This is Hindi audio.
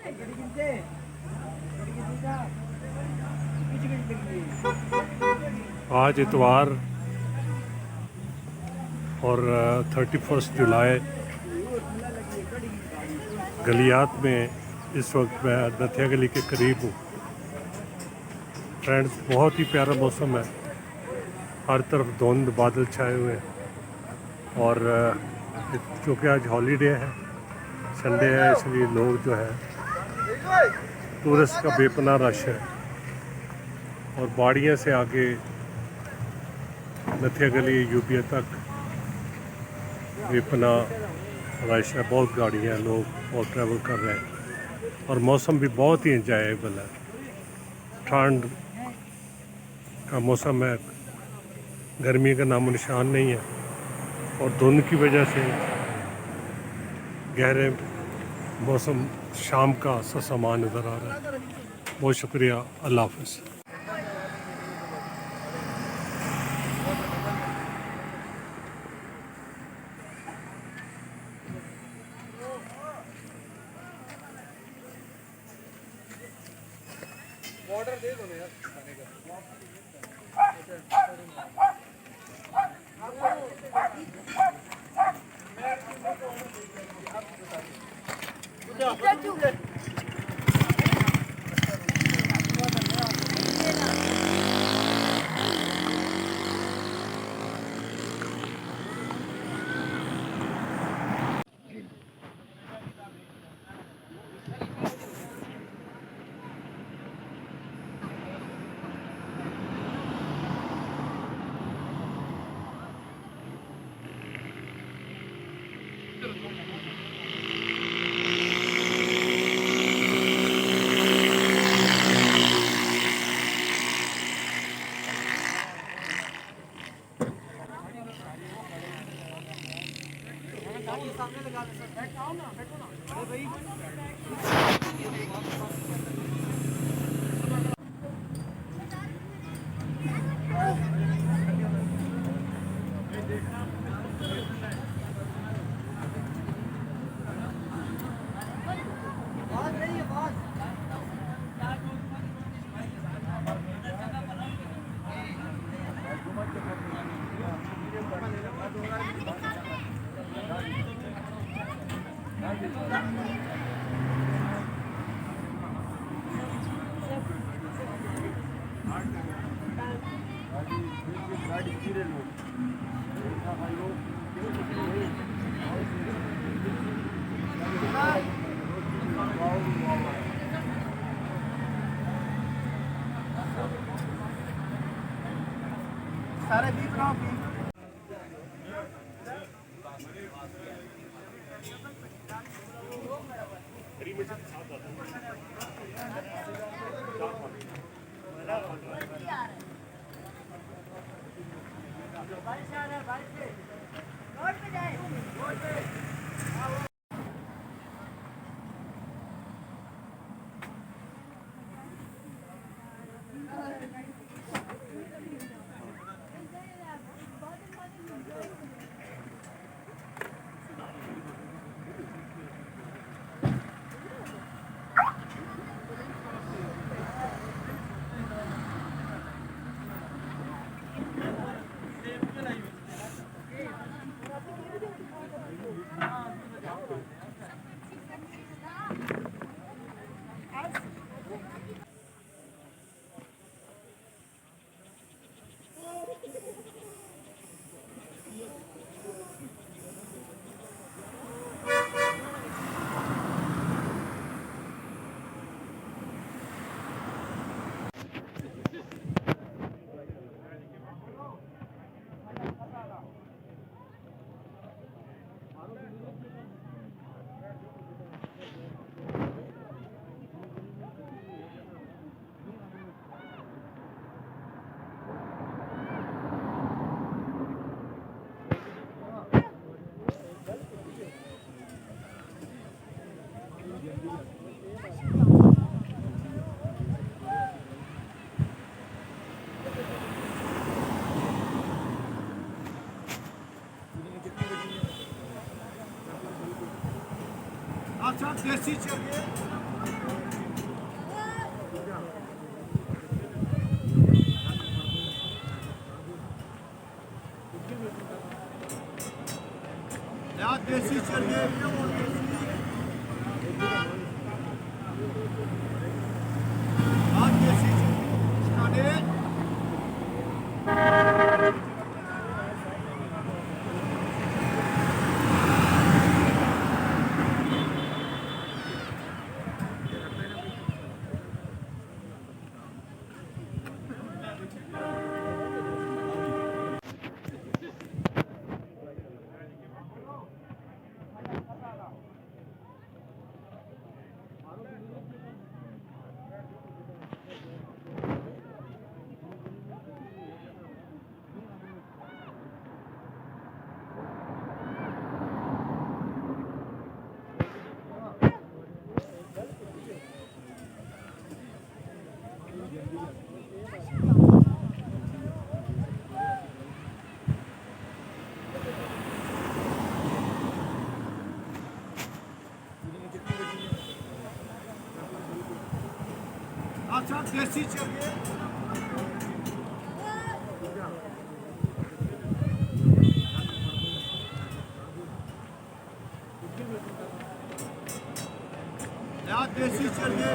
आज इतवार और 31 जुलाई गलियात में इस वक्त मैं नथिया गली के करीब हूँ। फ्रेंड्स, बहुत ही प्यारा मौसम है, हर तरफ धुंध बादल छाए हुए हैं और चूँकि आज हॉलीडे है, संडे है, इसलिए लोग जो है टूरिस्ट का बेपनाह रश है और बाड़ियाँ से आगे नथिया गली यूपीए तक बेपनाह रश है। बहुत गाड़ियाँ, लोग बहुत ट्रैवल कर रहे हैं और मौसम भी बहुत ही एंजॉयबल है। ठंड का मौसम है, गर्मी का नामो निशान नहीं है और धुंध की वजह से गहरे मौसम शाम का सा सामान नज़र आ रहा है। बहुत शुक्रिया, अल्लाह हाफ़िज़। ऑर्डर दे दो ना यार खाने का। सामने लगा दे सर, बैठो ना, बैठो ना। अरे भाई बात नहीं है बात। सारे भी बनाओ भी। अच्छा देसी चाहिए। अच्छा देसी चाहिए या देसी चाहिए